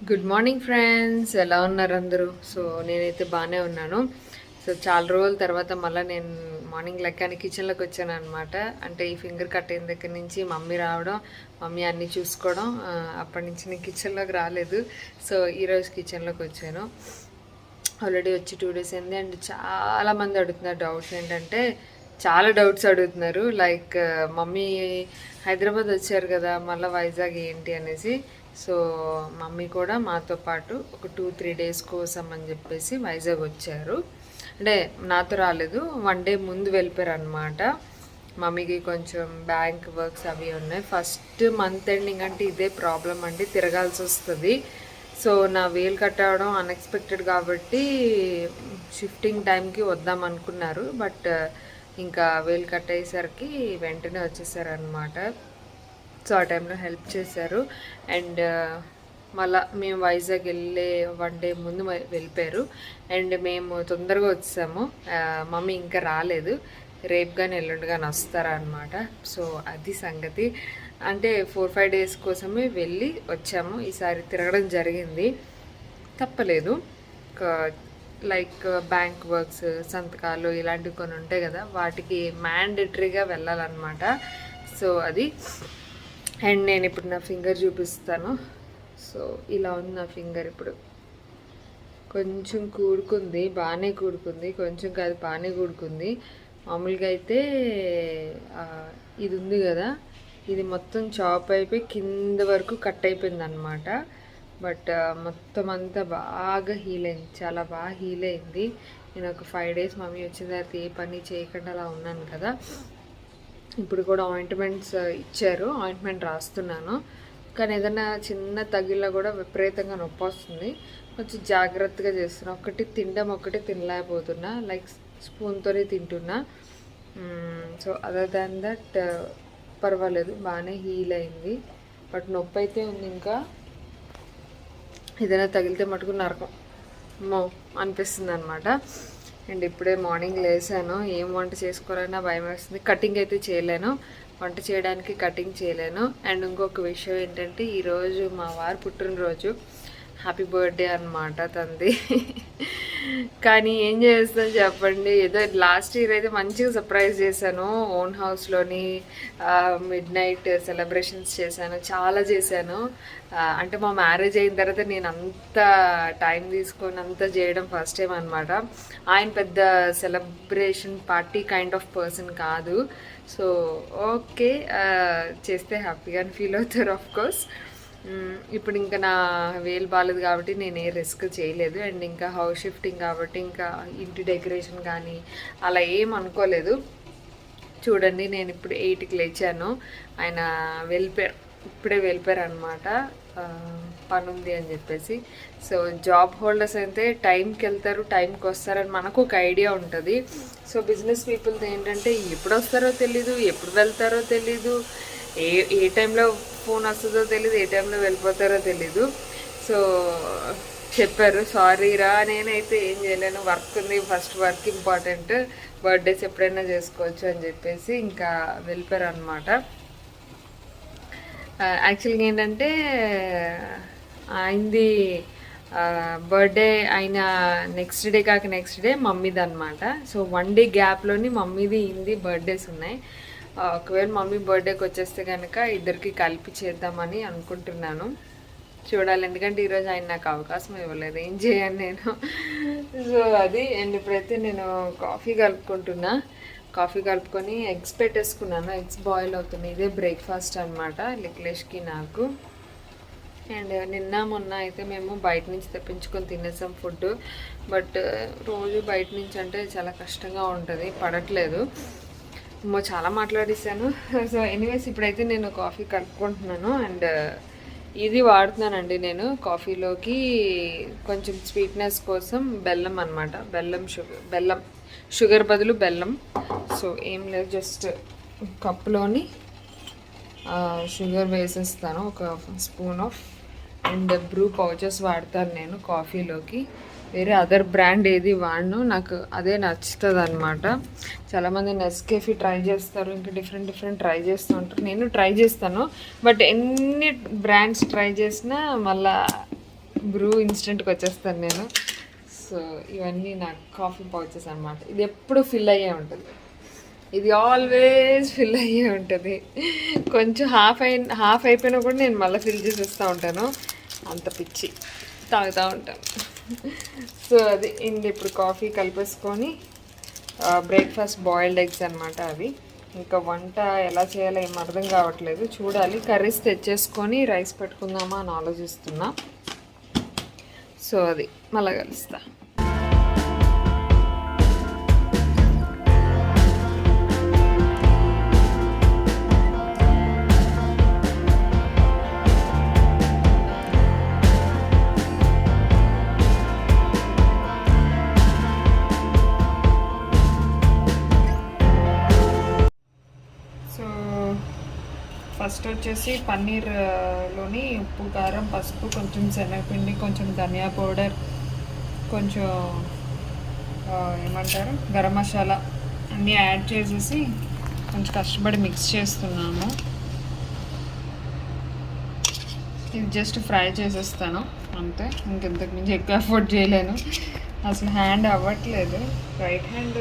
Good morning friends, ఎలా ఉన్నారు అందరూ? సో నేనైతే బాగానే ఉన్నాను. సో చాలా రోజుల తర్వాత మళ్ళీ నేను మార్నింగ్ లెక్కని కిచెన్లోకి వచ్చాను అనమాట. అంటే ఈ ఫింగర్ కట్ అయిన దగ్గర నుంచి మమ్మీ రావడం, మమ్మీ అన్నీ చూసుకోవడం, అప్పటి నుంచి నేను కిచెన్లోకి రాలేదు. సో ఈరోజు కిచెన్లోకి వచ్చాను. ఆల్రెడీ వచ్చి 2 days అయింది. అండ్ చాలామంది అడుగుతున్నారు డౌట్స్. ఏంటంటే చాలా డౌట్స్ అడుగుతున్నారు. లైక్ మమ్మీ హైదరాబాద్ వచ్చారు కదా, మళ్ళీ వైజాగ్ ఏంటి అనేసి. సో మమ్మీ కూడా మాతో పాటు ఒక 2-3 days కోసం అని చెప్పేసి వైజాగ్ వచ్చారు. అంటే నాతో రాలేదు, 1 day ముందు వెళ్ళిపోయారు అనమాట. మమ్మీకి కొంచెం బ్యాంక్ వర్క్స్ అవి ఉన్నాయి. ఫస్ట్ మంత్ ఎండింగ్ అంటే ఇదే ప్రాబ్లం అండి, తిరగాల్సి వస్తుంది. సో నా వేలు కట్ అవ్వడం అన్ఎక్స్పెక్టెడ్ కాబట్టి షిఫ్టింగ్ టైంకి వద్దాం అనుకున్నారు. బట్ ఇంకా వేలు కట్ అయ్యేసరికి వెంటనే వచ్చేసారనమాట. సో ఆ టైంలో హెల్ప్ చేశారు. అండ్ మళ్ళా మేము వైజాగ్ వెళ్ళే 1 day ముందు వెళ్ళిపోయారు. అండ్ మేము తొందరగా వచ్చాము. మమ్మీ ఇంకా రాలేదు, రేపు కానీ ఎల్లుండి కానీ వస్తారనమాట. సో అది సంగతి. అంటే 4-5 days కోసమే వెళ్ళి వచ్చాము. ఈసారి తిరగడం జరిగింది, తప్పలేదు. లైక్ బ్యాంక్ వర్క్స్, సంతకాలు ఇలాంటివి కొన్ని ఉంటాయి కదా, వాటికి మ్యాండేటరీగా వెళ్ళాలన్నమాట. సో అది. అండ్ నేను ఇప్పుడు నా ఫింగర్ చూపిస్తాను. సో ఇలా ఉంది నా ఫింగర్ ఇప్పుడు. కొంచెం కూడుకుంది, బాగానే కూడుకుంది, కొంచెం కాదు బాగానే కూడుకుంది. మామూలుగా అయితే ఇది ఉంది కదా, ఇది మొత్తం చాప్ అయిపోయి కింద వరకు కట్ అయిపోయింది అనమాట. బట్ మొత్తం అంతా బాగా హీల్ అయింది, చాలా బాగా హీల్ అయింది. నేను ఒక 5 days మమ్మీ వచ్చిన తర్వాత ఏ పని చేయకుండా అలా ఉన్నాను కదా. ఇప్పుడు కూడా ఆయింట్మెంట్స్ ఇచ్చారు, ఆయింట్మెంట్ రాస్తున్నాను. కానీ ఏదైనా చిన్న తగిలినా కూడా విపరీతంగా నొప్పి వస్తుంది. కొంచెం జాగ్రత్తగా చేస్తున్నా. ఒకటి తినలేకపోతున్నా, లైక్ స్పూన్తోనే తింటున్నా. సో అదర్ దాన్ దట్ పర్వాలేదు, బాగానే హీల్ అయింది. బట్ నొప్పి అయితే ఉంది. ఇంకా ఏదైనా తగిలితే మటుకు నరకం అనిపిస్తుంది అనమాట. అండ్ ఇప్పుడే మార్నింగ్ లేసాను. ఏం వంట చేసుకోవాలన్నా భయం వేస్తుంది. కటింగ్ అయితే చేయలేను, వంట చేయడానికి కటింగ్ చేయలేను. అండ్ ఇంకొక విషయం ఏంటంటే ఈరోజు మా వారు పుట్టినరోజు. హ్యాపీ బర్త్డే అనమాట తంది. కానీ ఏం చేస్తాను చెప్పండి, ఏదో లాస్ట్ ఇయర్ అయితే మంచిగా సర్ప్రైజ్ చేశాను. ఓన్ హౌస్లోని మిడ్-నైట్ సెలబ్రేషన్స్ చేశాను, చాలా చేశాను. అంటే మా మ్యారేజ్ అయిన తర్వాత నేను అంత టైం తీసుకొని అంత చేయడం ఫస్ట్ టైం అనమాట. ఆయన పెద్ద celebration party kind of person కాదు. సో ఓకే, చేస్తే హ్యాపీగానే ఫీల్ అవుతారు ఆఫ్ కోర్స్. ఇప్పుడు ఇంకా నా వేలు బాగాలేదు కాబట్టి నేను ఏ రిస్క్ చేయలేదు. అండ్ ఇంకా హౌస్ షిఫ్టింగ్ కాబట్టి ఇంకా ఇంటి డెకరేషన్ కానీ అలా ఏం అనుకోలేదు. చూడండి, నేను ఇప్పుడు 8కి లేచాను, ఆయన ఇప్పుడే వెళ్ళిపోయారు అనమాట, పని ఉంది అని చెప్పేసి. సో జాబ్ హోల్డర్స్ అయితే టైంకి వెళ్తారు, టైంకి వస్తారని మనకు ఒక ఐడియా ఉంటుంది. సో బిజినెస్ పీపుల్ది ఏంటంటే ఎప్పుడు వస్తారో తెలీదు, ఎప్పుడు వెళ్తారో తెలీదు, ఏ టైంలో ఫోన్ వస్తుందో తెలీదు, ఏ టైంలో వెళ్ళిపోతారో తెలీదు. సో చెప్పారు, సారీ రా, నేనైతే ఏం చేయలేను, వర్క్ ఉంది, ఫస్ట్ వర్క్ ఇంపార్టెంట్, బర్త్డేస్ ఎప్పుడైనా చేసుకోవచ్చు అని చెప్పేసి ఇంకా వెళ్ళిపోయారు అనమాట. యాక్చువల్గా ఏంటంటే ఆయనది బర్త్డే అయిన నెక్స్ట్ డే కాక నెక్స్ట్ డే మమ్మీది అనమాట. సో 1 day గ్యాప్లోని మమ్మీది ఇంది బర్త్డేస్ ఉన్నాయి. ఒకవేళ మమ్మీ బర్త్డేకి వచ్చేస్తే కనుక ఇద్దరికి కలిపి చేద్దామని అనుకుంటున్నాను. చూడాలి, ఎందుకంటే ఈరోజు ఆయన నాకు అవకాశం ఇవ్వలేదు, ఏం చేయను నేను. సో అది. అండ్ ఇప్పుడైతే నేను కాఫీ కలుపుకొని ఎగ్స్ పెట్టేసుకున్నాను. ఎగ్స్ బాయిల్ అవుతున్నాయి. ఇదే బ్రేక్ఫాస్ట్ అనమాట లిక్లేష్కి నాకు. అండ్ నిన్న మొన్న అయితే మేము బయట నుంచి తెప్పించుకొని తినేసాం ఫుడ్. బట్ రోజు బయట నుంచి అంటే చాలా కష్టంగా ఉంటుంది, పడట్లేదు. చాలా మాట్లాడేసాను. సో ఎనీవేస్ ఇప్పుడైతే నేను కాఫీ కలుపుకుంటున్నాను. అండ్ ఇది వాడుతున్నానండి నేను కాఫీలోకి కొంచెం స్వీట్నెస్ కోసం బెల్లం అనమాట. బెల్లం షుగర్ బదులు బెల్లం. సో ఏం లేదు, జస్ట్ కప్లోని షుగర్ వేసేస్తాను, ఒక spoon of. And Bru pouches వాడతాను నేను కాఫీలోకి. వేరే అదర్ బ్రాండ్ ఏది వాడను, నాకు అదే నచ్చుతుంది అనమాట. చాలామంది నెస్కేఫీ ట్రై చేస్తారు, ఇంకా డిఫరెంట్ ట్రై చేస్తూ ఉంటారు. నేను ట్రై చేస్తాను, బట్ ఎన్ని బ్రాండ్స్ ట్రై చేసినా మళ్ళా బ్రూ ఇన్స్టెంట్కి వచ్చేస్తాను నేను. సో ఇవన్నీ నా కాఫీ పౌచెస్ అనమాట. ఇది ఎప్పుడు ఫిల్ అయ్యే ఉంటుంది, ఇది ఆల్వేస్ ఫిల్ అయ్యే ఉంటుంది. కొంచెం హాఫ్ అయిపోయినా కూడా నేను మళ్ళీ ఫిల్ చేసేస్తూ ఉంటాను, అంత పిచ్చి తాగుతూ ఉంటాను. సో అది ఇంక ఇప్పుడు కాఫీ కలిపేసుకొని బ్రేక్ఫాస్ట్ బాయిల్డ్ ఎగ్స్ అనమాట అవి. ఇంకా వంట ఎలా చేయాలో ఏం అర్థం కావట్లేదు, చూడాలి. కర్రీస్ తెచ్చేసుకొని రైస్ పెట్టుకుందామా అని ఆలోచిస్తున్నా. సో అది మళ్ళీ కలుస్తా. ఫస్ట్ వచ్చేసి పన్నీర్లోని ఉప్పు, కారం, పసుపు, కొంచెం శనగపిండి, కొంచెం ధనియా పౌడర్, కొంచెం ఏమంటారు గరం మసాలా అన్నీ యాడ్ చేసేసి కొంచెం కష్టపడి మిక్స్ చేస్తున్నాము. ఇది జస్ట్ ఫ్రై చేసేస్తాను అంతే, ఇంకెంతకు మించి ఎక్కువ ఎఫర్ట్ చేయలేను. అసలు హ్యాండ్ అవ్వట్లేదు, రైట్ హ్యాండ్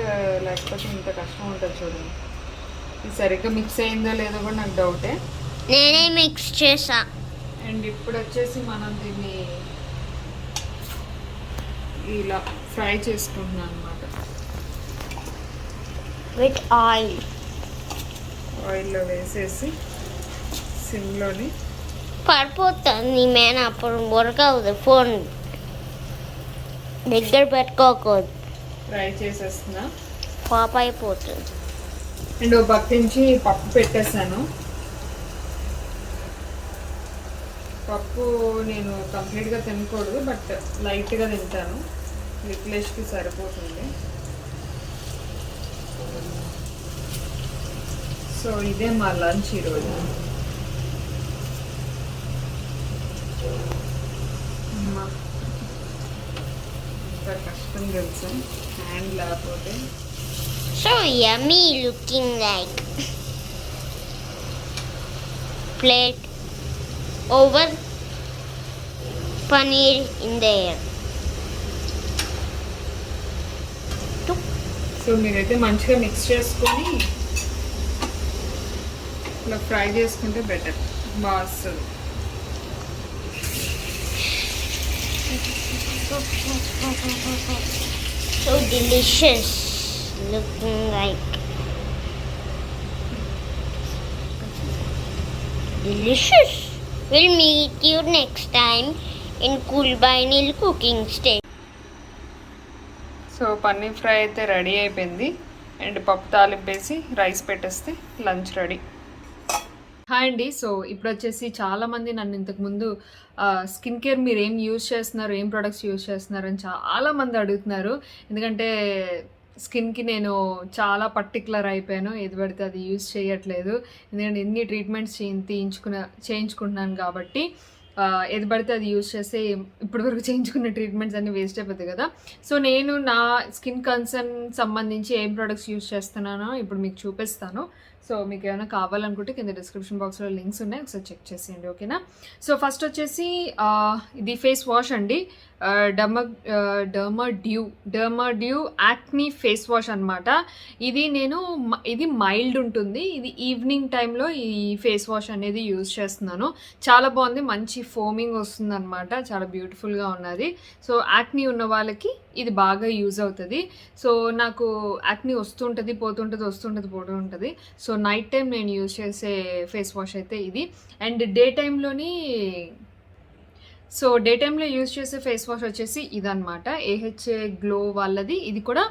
లేకపోతే ఇంత కష్టం ఉంటుంది చూడండి. ఇది సరిగ్గా మిక్స్ అయిందో లేదో కూడా నాకు డౌటే. నేనే మిక్స్ చేసా. అండ్ ఇప్పుడు వచ్చేసి మనం దీన్ని ఇలా ఫ్రై చేసుకుంటున్నాం అనమాట విత్ ఆయిల్లో వేసేసి సిమ్లోని. పడిపోతుంది మేన, అప్పుడు ఉడకవుతుంది. ఫోన్ దగ్గర పెట్టుకోకూడదు, ఫ్రై చేసేస్తున్నా, పాప అయిపోతుంది. అండ్ ఒక పక్క నుంచి పప్పు పెట్టేసాను. పప్పు నేను కంప్లీట్గా తినకూడదు, బట్ లైట్గా తింటాను, లిక్లెష్కి సరిపోతుంది. సో ఇదే మా లంచ్ ఈరోజు. ఇంత కష్టం తెలుసా హ్యాండ్ లేకపోతే. So yummy looking like plate over paneer in there. So మీరైతే మంచిగా మిక్స్ చేసుకొని ఇలా ఫ్రై చేసుకుంటే బెటర్, బాగా వస్తుంది. So delicious looking like. Delicious. We'll meet you next time in Kulbainil cooking station. So paneer fry అయితే రెడీ అయిపోయింది, అండ్ పప్పు తాలింపేసి రైస్ పెట్టేస్తే లంచ్ రెడీ. హాయ్ అండి. సో ఇప్పుడు వచ్చేసి చాలామంది నన్ను ఇంతకుముందు స్కిన్ కేర్ మీరు ఏం యూజ్ చేస్తున్నారు, ఏం ప్రొడక్ట్స్ యూజ్ చేస్తున్నారు అని చాలామంది అడుగుతున్నారు. ఎందుకంటే స్కిన్కి నేను చాలా పర్టికులర్ అయిపోయాను, ఏది పడితే అది యూజ్ చేయట్లేదు. ఎందుకంటే ఎన్ని ట్రీట్మెంట్స్ చేయించుకుంటున్నాను కాబట్టి ఏది పడితే అది యూజ్ చేస్తే ఇప్పటివరకు చేయించుకున్న ట్రీట్మెంట్స్ అన్నీ వేస్ట్ అయిపోతాయి కదా. సో నేను నా స్కిన్ కన్సర్న్ సంబంధించి ఏం ప్రొడక్ట్స్ యూజ్ చేస్తున్నానో ఇప్పుడు మీకు చూపిస్తాను. సో మీకు ఏమైనా కావాలనుకుంటే కింద డిస్క్రిప్షన్ బాక్స్లో లింక్స్ ఉన్నాయి, ఒకసారి చెక్ చేసేయండి, ఓకేనా. సో ఫస్ట్ వచ్చేసి ఇది ఫేస్ వాష్ అండి, derma due acne face wash అనమాట. ఇది మైల్డ్ ఉంటుంది. ఇది ఈవినింగ్ టైంలో ఈ ఫేస్ వాష్ అనేది యూజ్ చేస్తున్నాను. చాలా బాగుంది, మంచి ఫోమింగ్ వస్తుంది అనమాట, చాలా బ్యూటిఫుల్గా ఉన్నది. సో యాక్నీ ఉన్న వాళ్ళకి ఇది బాగా యూజ్ అవుతుంది. సో నాకు యాక్నీ వస్తుంటుంది, పోతుంటుంది. సో నైట్ టైం నేను యూజ్ చేసే ఫేస్ వాష్ అయితే ఇది. అండ్ డే టైంలో యూజ్ చేసే ఫేస్ వాష్ వచ్చేసి ఇదనమాట, ఏహెచ్ఏ గ్లో వాళ్ళది. ఇది కూడా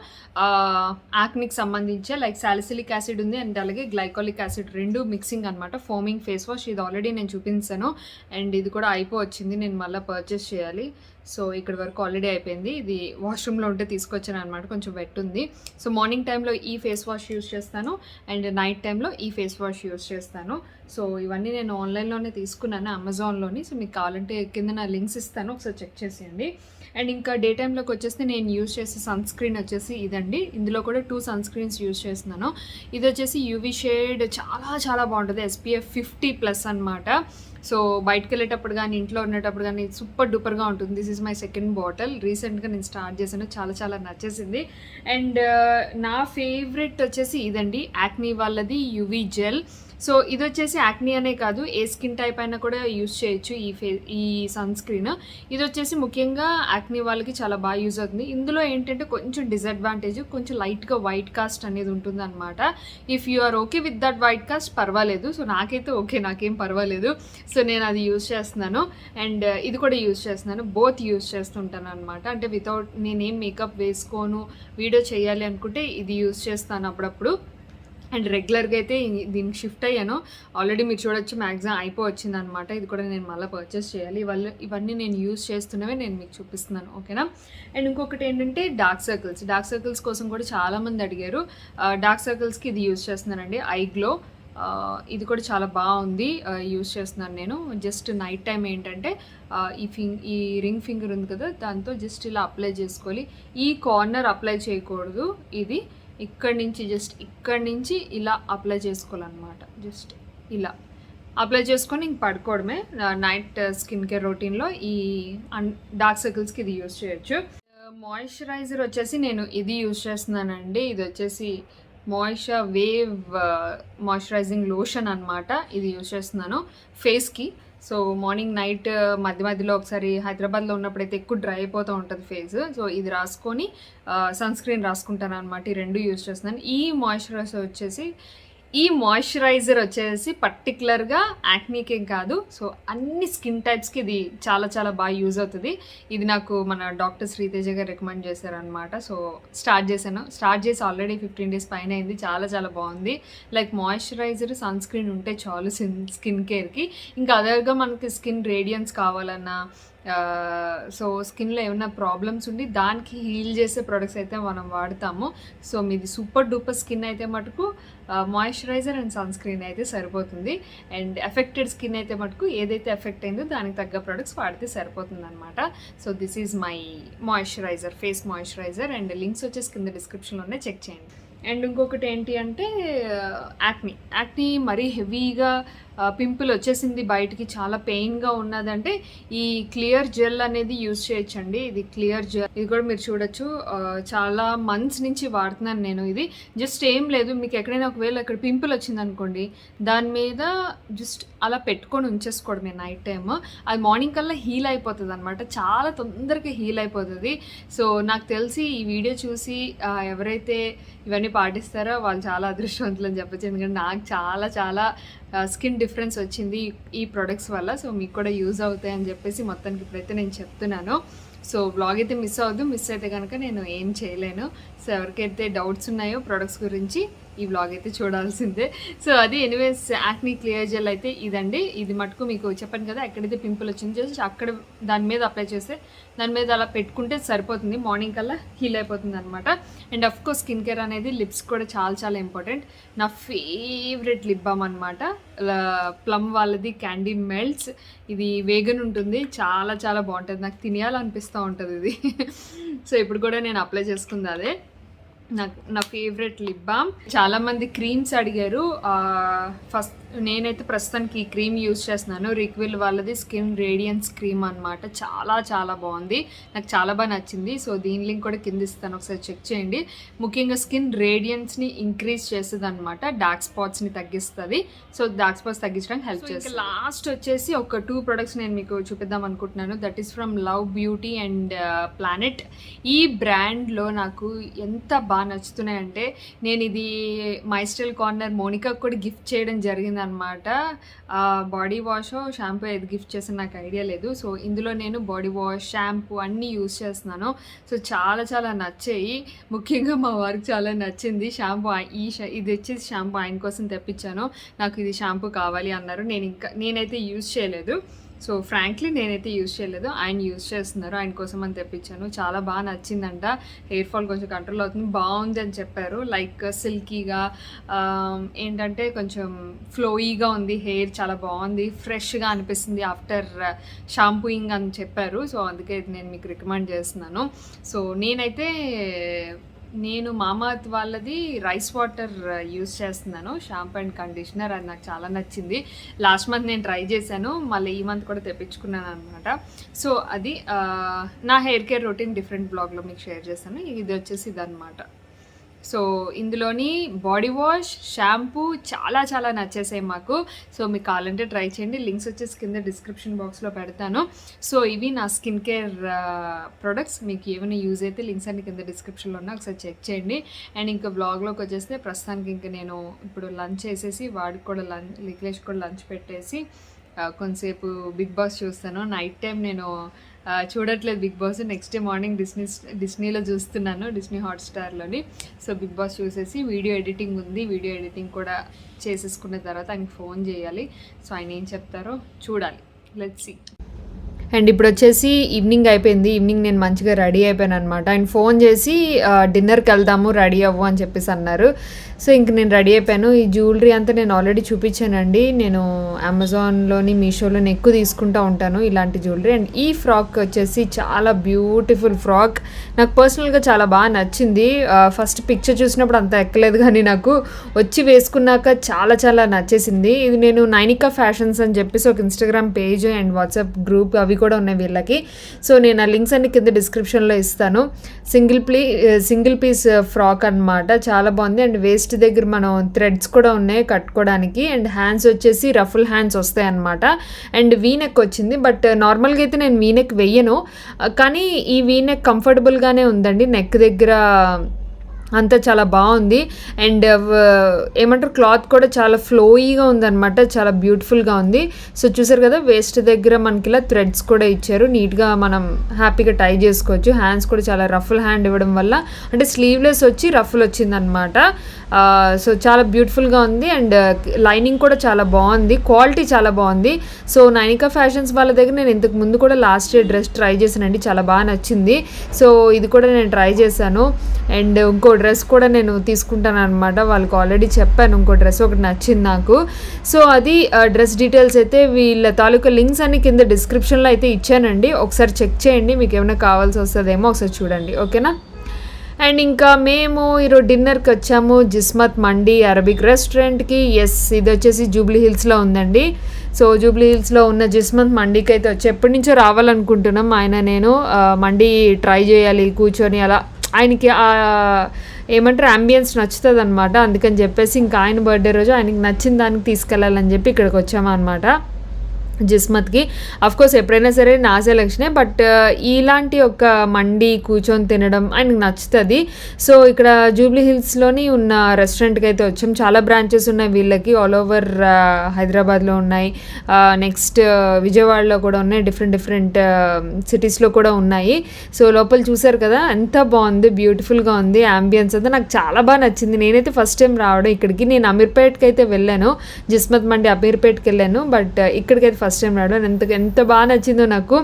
యాక్నీకి సంబంధించే, లైక్ సాలిసిలిక్ యాసిడ్ ఉంది అండ్ అలాగే గ్లైకాలిక్ యాసిడ్ రెండు మిక్సింగ్ అనమాట, ఫోమింగ్ ఫేస్ వాష్. ఇది ఆల్రెడీ నేను చూపించాను అండ్ ఇది కూడా అయిపోవచ్చింది, నేను మళ్ళీ పర్చేస్ చేయాలి. సో ఇక్కడి వరకు ఆల్రెడీ అయిపోయింది. ఇది వాష్రూమ్లో ఉంటే తీసుకొచ్చాను అనమాట, కొంచెం వెట్ ఉంది. సో మార్నింగ్ టైంలో ఈ ఫేస్ వాష్ యూజ్ చేస్తాను అండ్ నైట్ టైంలో ఈ ఫేస్ వాష్ యూజ్ చేస్తాను. సో ఇవన్నీ నేను ఆన్లైన్లోనే తీసుకున్నాను, అమెజాన్లోని. సో మీకు కావాలంటే కింద నా లింక్స్ ఇస్తాను, ఒకసారి చెక్ చేసేయండి. అండ్ ఇంకా డే టైంలోకి వచ్చేసి నేను యూజ్ చేసే సన్ స్క్రీన్ వచ్చేసి ఇదండి. ఇందులో కూడా 2 సన్ స్క్రీన్స్ యూజ్ చేస్తున్నాను. ఇది వచ్చేసి యూవీ షేడ్ చాలా చాలా బాగుంటుంది, SPF 50+ అనమాట. సో బయటకు వెళ్ళేటప్పుడు కానీ ఇంట్లో ఉండేటప్పుడు కానీ సూపర్ డూపర్గా ఉంటుంది. This is my second bottle. రీసెంట్గా నేను స్టార్ట్ చేశాను, చాలా చాలా నచ్చేసింది. అండ్ నా ఫేవరెట్ వచ్చేసి ఇదండి, యాక్నీ వాళ్ళది యూవీ జెల్. సో ఇది వచ్చేసి యాక్నీ అనే కాదు, ఏ స్కిన్ టైప్ అయినా కూడా యూజ్ చేయొచ్చు ఈ సన్ స్క్రీన్. ఇది వచ్చేసి ముఖ్యంగా యాక్నీ వాళ్ళకి చాలా బాగా యూజ్ అవుతుంది. ఇందులో ఏంటంటే కొంచెం డిసడ్వాంటేజ్, కొంచెం లైట్గా వైట్ కాస్ట్ అనేది ఉంటుంది అనమాట. If you are okay with that white cost పర్వాలేదు. సో నాకైతే ఓకే, నాకేం పర్వాలేదు. సో నేను అది యూజ్ చేస్తున్నాను. అండ్ ఇది కూడా యూజ్ చేస్తున్నాను, బోత్ యూజ్ చేస్తుంటాను అనమాట. అంటే వితౌట్ నేనేం మేకప్ వేసుకోను, వీడియో చేయాలి అనుకుంటే ఇది యూజ్ చేస్తాను అప్పుడప్పుడు. అండ్ రెగ్యులర్గా అయితే దీనికి షిఫ్ట్ అయ్యాను. ఆల్రెడీ మీరు చూడొచ్చు, మ్యాక్సిమం అయిపోవచ్చింది అనమాట. ఇది కూడా నేను మళ్ళీ పర్చేస్ చేయాలి. ఇవన్నీ నేను యూజ్ చేస్తున్నవే నేను మీకు చూపిస్తున్నాను, ఓకేనా. అండ్ ఇంకొకటి ఏంటంటే డార్క్ సర్కిల్స్ కోసం కూడా చాలామంది అడిగారు. డార్క్ సర్కిల్స్కి ఇది యూజ్ చేస్తున్నానండి, ఐ గ్లో. ఇది కూడా చాలా బాగుంది, యూజ్ చేస్తున్నాను నేను. జస్ట్ నైట్ టైం ఏంటంటే ఈ రింగ్ ఫింగర్ ఉంది కదా, దాంతో జస్ట్ ఇలా అప్లై చేసుకోవాలి. ఈ కార్నర్ అప్లై చేయకూడదు, ఇది ఇక్కడి నుంచి ఇలా అప్లై చేసుకోవాలన్నమాట. జస్ట్ ఇలా అప్లై చేసుకొని ఇంక పడుకోవడమే. నైట్ స్కిన్ కేర్ రొటీన్లో ఈ డార్క్ సర్కిల్స్కి ఇది యూజ్ చేయొచ్చు. మాయిశ్చరైజర్ వచ్చేసి నేను ఇది యూజ్ చేస్తున్నానండి. ఇది వచ్చేసి వేవ్ మాయిశ్చరైజింగ్ లోషన్ అనమాట. ఇది యూజ్ చేస్తున్నాను ఫేస్కి. సో మార్నింగ్ నైట్ మధ్యలో ఒకసారి హైదరాబాద్లో ఉన్నప్పుడైతే ఎక్కువ డ్రై అయిపోతూ ఉంటుంది ఫేస్. సో ఇది రాసుకొని సన్ స్క్రీన్ రాసుకుంటాను అనమాట. ఈ 2 యూజ్ చేస్తున్నాను. ఈ మాయిశ్చరైజర్ వచ్చేసి పర్టికులర్గా యాక్నీకే కాదు, సో అన్ని స్కిన్ టైప్స్కి ఇది చాలా చాలా బాగా యూజ్ అవుతుంది. ఇది నాకు మన డాక్టర్ శ్రీతేజ గారు రికమెండ్ చేశారనమాట. సో స్టార్ట్ చేసి ఆల్రెడీ 15 days పైన అయింది. చాలా చాలా బాగుంది. లైక్ మాయిశ్చరైజర్, సన్ స్క్రీన్ ఉంటే చాలు స్కిన్ కేర్కి. ఇంకా అదర్గా మనకి స్కిన్ రేడియన్స్ కావాలన్నా, సో స్కిన్లో ఏమైనా ప్రాబ్లమ్స్ ఉండి దానికి హీల్ చేసే ప్రొడక్ట్స్ అయితే మనం వాడతాము. సో మీది సూపర్ డూపర్ స్కిన్ అయితే మటుకు మాయిశ్చరైజర్ అండ్ సన్ స్క్రీన్ అయితే సరిపోతుంది. అండ్ ఎఫెక్టెడ్ స్కిన్ అయితే మటుకు ఏదైతే ఎఫెక్ట్ అయిందో దానికి తగ్గ ప్రొడక్ట్స్ వాడితే సరిపోతుంది అనమాట. So this is my moisturiser, face moisturiser. And links వచ్చేసి కింద డిస్క్రిప్షన్లోనే చెక్ చేయండి. అండ్ ఇంకొకటి ఏంటి అంటే యాక్నీ మరీ హెవీగా పింపుల్ వచ్చేసింది, బయటికి చాలా పెయిన్గా ఉన్నదంటే ఈ క్లియర్ జెల్ అనేది యూజ్ చేయొచ్చండి. ఇది క్లియర్ జెల్, ఇది కూడా మీరు చూడొచ్చు. చాలా మంత్స్ నుంచి వాడుతున్నాను నేను. ఇది జస్ట్ ఏం లేదు, మీకు ఎక్కడైనా ఒకవేళ అక్కడ పింపుల్ వచ్చింది అనుకోండి, దాని మీద జస్ట్ అలా పెట్టుకొని ఉంచేసుకోవడమే నైట్ టైమ్. అది మార్నింగ్ కల్లా హీల్ అయిపోతుంది అనమాట, చాలా తొందరగా హీల్ అయిపోతుంది. సో నాకు తెలిసి ఈ వీడియో చూసి ఎవరైతే ఇవన్నీ పాటిస్తారో వాళ్ళు చాలా అదృష్టవంతులు అని చెప్పచ్చు. ఎందుకంటే నాకు చాలా చాలా స్కిన్ డిఫరెన్స్ వచ్చింది ఈ ప్రొడక్ట్స్ వల్ల. సో మీకు కూడా యూజ్ అవుతాయని చెప్పేసి మొత్తానికి ఇప్పుడైతే నేను చెప్తున్నాను. సో బ్లాగ్ అయితే మిస్ అవ్వద్దు, మిస్ అయితే కనుక నేను ఏం చేయలేను. సో ఎవరికైతే డౌట్స్ ఉన్నాయో ప్రొడక్ట్స్ గురించి ఈ బ్లాగ్ అయితే చూడాల్సిందే. సో అది ఎనీవేస్ యాక్నీ క్లియర్ జెల్ అయితే ఇదండి. ఇది మటుకు మీకు చెప్పాను కదా, ఎక్కడైతే పింపుల్ వచ్చింది జస్ట్ అక్కడ దాని మీద అప్లై చేస్తే దాని మీద అలా పెట్టుకుంటే సరిపోతుంది, మార్నింగ్ కల్లా హీల్ అయిపోతుంది అనమాట. అండ్ అఫ్కోర్స్ స్కిన్ కేర్ అనేది లిప్స్ కూడా చాలా చాలా ఇంపార్టెంట్. నా ఫేవరెట్ లిప్ బామ్ అనమాట, ప్లమ్ వాళ్ళది క్యాండీ మెల్ట్స్. ఇది వేగన్ ఉంటుంది, చాలా చాలా బాగుంటుంది, నాకు తినేయాలనిపిస్తూ ఉంటుంది ఇది. సో ఇప్పుడు కూడా నేను అప్లై చేసుకుంది అదే, నా ఫేవరెట్ లిప్ బామ్. చాలామంది క్రీమ్స్ అడిగారు. ఫస్ట్ నేనైతే ప్రస్తుతానికి ఈ క్రీమ్ యూజ్ చేస్తున్నాను, రిక్విల్ వాళ్ళది స్కిన్ రేడియన్స్ క్రీమ్ అనమాట. చాలా చాలా బాగుంది, నాకు చాలా బాగా నచ్చింది. సో దీని లింక్ కూడా కింద ఇస్తాను, ఒకసారి చెక్ చేయండి. ముఖ్యంగా స్కిన్ రేడియన్స్ని ఇంక్రీజ్ చేస్తుంది అనమాట, డార్క్ స్పాట్స్ని తగ్గిస్తుంది. సో డార్క్ స్పాట్స్ తగ్గించడానికి హెల్ప్ చేస్తుంది. లాస్ట్ వచ్చేసి ఒక 2 ప్రొడక్ట్స్ నేను మీకు చూపిద్దాం అనుకుంటున్నాను. That is from love beauty and planet. ఈ బ్రాండ్లో నాకు ఎంత బాగా నచ్చుతున్నాయంటే, నేను ఇది మై స్టైల్ కార్నర్ మోనికాకు కూడా గిఫ్ట్ చేయడం జరిగింది అనమాట. బాడీ వాష్ షాంపూ ఏది గిఫ్ట్ చేసాను నాకు ఐడియా లేదు. సో ఇందులో నేను బాడీ వాష్ షాంపూ అన్నీ యూజ్ చేస్తున్నాను. సో చాలా చాలా నచ్చాయి, ముఖ్యంగా మా వారికి చాలా నచ్చింది షాంపూ. ఇది వచ్చేసి షాంపూ ఆయన కోసం తెప్పించాను, నాకు ఇది షాంపూ కావాలి అన్నారు. నేనైతే యూజ్ చేయలేదు. సో ఫ్రాంక్లీ నేనైతే యూజ్ చేయలేదు, ఆయన యూజ్ చేస్తున్నారు, ఆయన కోసం అని తెప్పించాను. చాలా బాగా నచ్చిందంట, హెయిర్ ఫాల్ కొంచెం కంట్రోల్ అవుతుంది, బాగుంది అని చెప్పారు. లైక్ సిల్కీగా ఏంటంటే కొంచెం ఫ్లోయీగా ఉంది హెయిర్, చాలా బాగుంది, ఫ్రెష్గా అనిపిస్తుంది ఆఫ్టర్ షాంపూయింగ్ అని చెప్పారు. సో అందుకే నేను మీకు రికమెండ్ చేస్తున్నాను. సో నేను మామాత్ వాళ్ళది రైస్ వాటర్ యూస్ చేస్తున్నాను, షాంపూ అండ్ కండిషనర్. అది నాకు చాలా నచ్చింది. లాస్ట్ మంత్ నేను ట్రై చేశాను, మళ్ళీ ఈ మంత్ కూడా తెప్పించుకున్నాను అనమాట. సో అది నా హెయిర్ కేర్ రొటీన్ డిఫరెంట్ బ్లాగ్లో మీకు షేర్ చేశాను. ఇది వచ్చేసి ఇదన్నమాట. సో ఇందులోని బాడీ వాష్, షాంపూ చాలా చాలా నచ్చేసాయి మాకు. సో మీకు కావాలంటే ట్రై చేయండి, లింక్స్ వచ్చేసి కింద డిస్క్రిప్షన్ బాక్స్లో పెడతాను. సో ఇవి నా స్కిన్ కేర్ ప్రొడక్ట్స్. మీకు ఏమైనా యూజ్ అయితే లింక్స్ అన్ని కింద డిస్క్రిప్షన్లో ఉన్నాయి, ఒకసారి చెక్ చేయండి. అండ్ ఇంకా బ్లాగ్లోకి వచ్చేస్తే ప్రస్తుతానికి ఇంకా నేను ఇప్పుడు లంచ్ చేసేసి వాడికి కూడా లిక్లేష్ కూడా లంచ్ పెట్టేసి కొంతసేపు బిగ్ బాస్ చూస్తాను. నైట్ టైం నేను చూడట్లేదు Bigg Boss, next day morning డిస్నీలో చూస్తున్నాను, డిస్నీ హాట్స్టార్లోని. సో బిగ్ బాస్ చూసేసి వీడియో ఎడిటింగ్ ఉంది, వీడియో ఎడిటింగ్ కూడా చేసేసుకున్న తర్వాత ఆయనకి ఫోన్ చేయాలి. సో ఆయన ఏం చెప్తారో చూడాలి, లెట్స్ సీ. అండ్ ఇప్పుడు వచ్చేసి ఈవినింగ్ అయిపోయింది. ఈవినింగ్ నేను మంచిగా రెడీ అయిపోయాను అనమాట. ఆయన ఫోన్ చేసి డిన్నర్కి వెళ్దాము, రెడీ అవ్వు అని చెప్పేసి అన్నారు. సో ఇంక నేను రెడీ అయిపోయాను. ఈ జ్యువెలరీ అంతా నేను ఆల్రెడీ చూపించానండి. నేను అమెజాన్లోని మీషోలోని ఎక్కువ తీసుకుంటూ ఉంటాను ఇలాంటి జ్యువెలరీ. అండ్ ఈ ఫ్రాక్ వచ్చేసి చాలా బ్యూటిఫుల్ ఫ్రాక్, నాకు పర్సనల్గా చాలా బాగా నచ్చింది. ఫస్ట్ పిక్చర్ చూసినప్పుడు అంత ఎక్కలేదు, కానీ నాకు వచ్చి వేసుకున్నాక చాలా చాలా నచ్చేసింది. ఇది నేను నైనికా ఫ్యాషన్స్ అని చెప్పేసి ఒక Instagram page and WhatsApp group అవి కూడా ఉన్నాయి వీళ్ళకి. సో నేను ఆ లింక్స్ అన్ని కింద డిస్క్రిప్షన్లో ఇస్తాను. సింగిల్ పీస్ ఫ్రాక్ అనమాట, చాలా బాగుంది. అండ్ వేస్ట్ దగ్గర మనం థ్రెడ్స్ కూడా ఉన్నాయి కట్టుకోవడానికి. అండ్ హ్యాండ్స్ వచ్చేసి రఫుల్ హ్యాండ్స్ వస్తాయి అనమాట. అండ్ వీనెక్ వచ్చింది, బట్ నార్మల్గా అయితే నేను వీనెక్ వెయ్యను, కానీ ఈ వీనెక్ కంఫర్టబుల్గానే ఉందండి. నెక్ దగ్గర అంతా చాలా బాగుంది. అండ్ ఏమంటారు క్లాత్ కూడా చాలా ఫ్లోయీగా ఉందన్నమాట, చాలా బ్యూటిఫుల్గా ఉంది. సో చూసారు కదా, వేస్ట్ దగ్గర మనకి ఇలా థ్రెడ్స్ కూడా ఇచ్చారు, నీట్గా మనం హ్యాపీగా టై చేసుకోవచ్చు. హ్యాండ్స్ కూడా చాలా రఫుల్ హ్యాండ్ ఇవ్వడం వల్ల, అంటే స్లీవ్లెస్ వచ్చి రఫుల్ వచ్చిందనమాట. సో చాలా బ్యూటిఫుల్గా ఉంది. అండ్ లైనింగ్ కూడా చాలా బాగుంది, క్వాలిటీ చాలా బాగుంది. సో నైనికా ఫ్యాషన్స్ వాళ్ళ దగ్గర నేను ఇంతకు ముందు కూడా లాస్ట్ ఇయర్ డ్రెస్ ట్రై చేశానండి, చాలా బాగా నచ్చింది. సో ఇది కూడా నేను ట్రై చేశాను. అండ్ ఇంకో డ్రెస్ కూడా నేను తీసుకుంటాను అనమాట, వాళ్ళకి ఆల్రెడీ చెప్పాను, ఇంకో డ్రెస్ ఒకటి నచ్చింది నాకు. సో అది డ్రెస్ డీటెయిల్స్ అయితే వీళ్ళ తాలూకా లింక్స్ అన్ని కింద డిస్క్రిప్షన్లో అయితే ఇచ్చానండి, ఒకసారి చెక్ చేయండి, మీకు ఏమైనా కావాల్సి వస్తుందేమో ఒకసారి చూడండి, ఓకేనా. అండ్ ఇంకా మేము ఈరోజు డిన్నర్కి వచ్చాము జిస్మత్ మండి అరబిక్ రెస్టారెంట్కి. ఎస్, ఇది వచ్చేసి జూబ్లీ హిల్స్లో ఉందండి. సో జూబ్లీ హిల్స్లో ఉన్న జిస్మత్ మండీకి అయితే వచ్చి ఎప్పటి నుంచో రావాలనుకుంటున్నాం. నేను మండీ ట్రై చేయాలి కూర్చొని, అలా ఆయనకి ఏమంటారు అంబియన్స్ నచ్చుతుంది అనమాట. అందుకని చెప్పేసి ఇంకా ఆయన బర్త్డే రోజు ఆయనకి నచ్చిన దానికి తీసుకెళ్ళాలని చెప్పి ఇక్కడికి వచ్చాము అనమాట జిస్మత్కి. అఫ్కోర్స్ ఎప్పుడైనా సరే నా సెలక్షనే, బట్ ఇలాంటి ఒక మండి కూర్చొని తినడం ఆయనకు నచ్చుతుంది. సో ఇక్కడ జూబ్లీ హిల్స్లోని ఉన్న రెస్టారెంట్కి అయితే వచ్చాం. చాలా బ్రాంచెస్ ఉన్నాయి వీళ్ళకి, ఆల్ ఓవర్ హైదరాబాద్లో ఉన్నాయి, నెక్స్ట్ విజయవాడలో కూడా ఉన్నాయి, డిఫరెంట్ సిటీస్లో కూడా ఉన్నాయి. సో లోపల చూసారు కదా ఎంత బాగుంది, బ్యూటిఫుల్గా ఉంది, అంబియన్స్ అంతా నాకు చాలా బాగా నచ్చింది. నేనైతే ఫస్ట్ టైం రావడం ఇక్కడికి, నేను అమీర్పేట్కి అయితే వెళ్ళాను, జిస్మత్ మండి అమీర్పేట్కి వెళ్ళాను, బట్ ఇక్కడికైతే ఫస్ట్ టైం రావడం. ఎంత బాగా నచ్చిందో నాకు,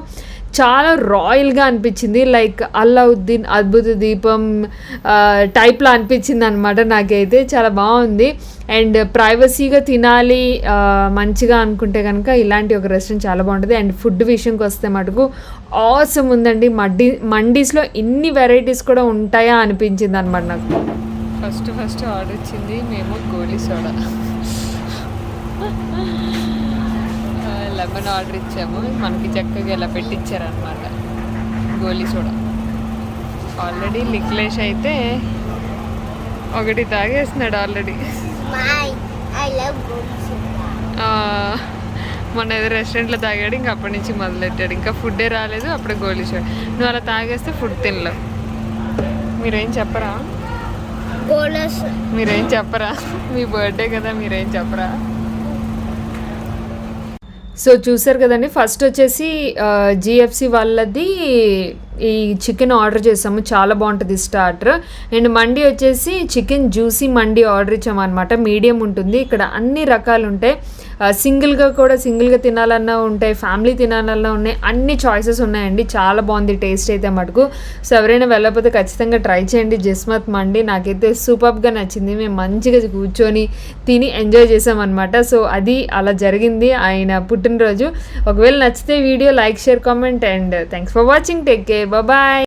చాలా రాయల్గా అనిపించింది, లైక్ అల్లావుద్దీన్ అద్భుత దీపం టైప్లో అనిపించింది అనమాట నాకైతే, చాలా బాగుంది. అండ్ ప్రైవసీగా తినాలి మంచిగా అనుకుంటే కనుక ఇలాంటి ఒక రెస్టారెంట్ చాలా బాగుంటుంది. అండ్ ఫుడ్ విషయంకి వస్తే మటుకు ఆసమ్ ఉందండి. మండీస్లో ఇన్ని వెరైటీస్ కూడా ఉంటాయా అనిపించింది అనమాట నాకు. ఫస్ట్ ఆర్డర్ ఇచ్చింది మేము గోలీ సోడా, లెమన్ ఆర్డర్ ఇచ్చాము, మనకి చక్కగా ఇలా పెట్టించారనమాట గోలీ సోడా. ఆల్రెడీ లిక్లేష్ అయితే ఒకటి తాగేస్తున్నాడు ఆల్రెడీ. మొన్న ఏదో రెస్టారెంట్లో తాగాడు, ఇంకా అప్పటి నుంచి మొదలెట్టాడు, ఇంకా ఫుడ్డే రాలేదు, అప్పుడు గోలీ సోడా. నువ్వు అలా తాగేస్తే ఫుడ్ తినలేవు. మీరేం చెప్పరా మీ బర్త్డే కదా, మీరేం చెప్పరా. సో చూసారు కదండి, ఫస్ట్ వచ్చేసి జిఎఫ్సి వాళ్ళది ఈ చికెన్ ఆర్డర్ చేసాము, చాలా బాగుంటుంది స్టార్టర్. అండ్ మండి వచ్చేసి చికెన్ జ్యూసీ మండి ఆర్డర్ ఇచ్చామన్నమాట. మీడియం ఉంటుంది, ఇక్కడ అన్ని రకాలు ఉంటాయి. సింగిల్గా తినాలన్నా ఉంటాయి, ఫ్యామిలీ తినాలన్నా ఉన్నాయి, అన్ని చాయిసెస్ ఉన్నాయండి. చాలా బాగుంది టేస్ట్ అయితే మటుకు. సో ఎవరైనా వెళ్ళకపోతే ఖచ్చితంగా ట్రై చేయండి జస్మత్ మండి. నాకైతే సూపర్గా నచ్చింది. మేము మంచిగా కూర్చొని తిని ఎంజాయ్ చేసామన్నమాట. సో అది అలా జరిగింది ఆయన పుట్టినరోజు. ఒకవేళ నచ్చితే video like, share, comment and thanks for watching. Take care, bye.